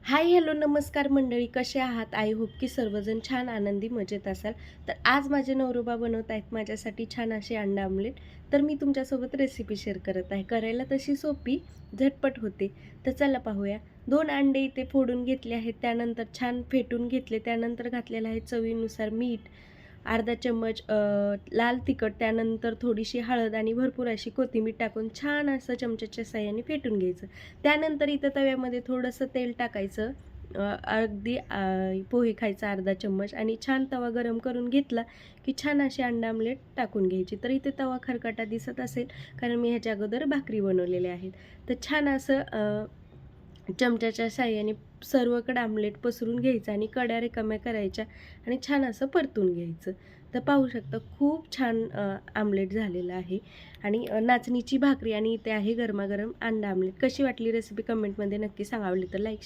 Hi hello नमस्कार मंडळी, कसे आहात? आय होप की सर्वजण छान आनंदी मजेत असाल. तर आज माझे नवरोबा बनवत आहेत माझ्यासाठी छान असे अंडा आमलेट. तर मी तुमच्यासोबत रेसिपी शेअर करत आहे. करायला तशी सोपी, झटपट होते. तर चला पाहूया. 2 अंडे इथे फोडून घेतले आहेत, त्यानंतर छान फेटून घेतले, त्यानंतर घातलेलं आहे चवीनुसार मीठ, अर्धा चम्मच लाल तिखट, त्यानंतर थोडीशी हळद आणि भरपूर अशी कोथिंबीर टाकून छान असं चमच्याच्या साहाय्याने फेटून घ्यायचं. त्यानंतर इथं तव्यामध्ये थोडंसं तेल टाकायचं, अगदी पोहे खायचा अर्धा चम्मच आणि छान तवा गरम करून घेतला की छान असे अंडा आमलेट टाकून घ्यायची. तर इथे तवा खरकटा दिसत असेल कारण मी ह्याच्या अगोदर भाकरी बनवलेल्या आहेत. तर छान असं चमच्याच्या साहाय्याने सर्वकडे आमलेट पसरून घ्यायचं आणि कड्या रिकाम्या करायच्या आणि छान असं परतून घ्यायचं. तर पाहू शकता खूप छान आमलेट झालेलं आहे आणि नाचणीची भाकरी आणि इथे आहे गरमागरम अंडा आमलेट. कशी वाटली रेसिपी कमेंटमध्ये नक्की सांगा. आवडली तर लाईक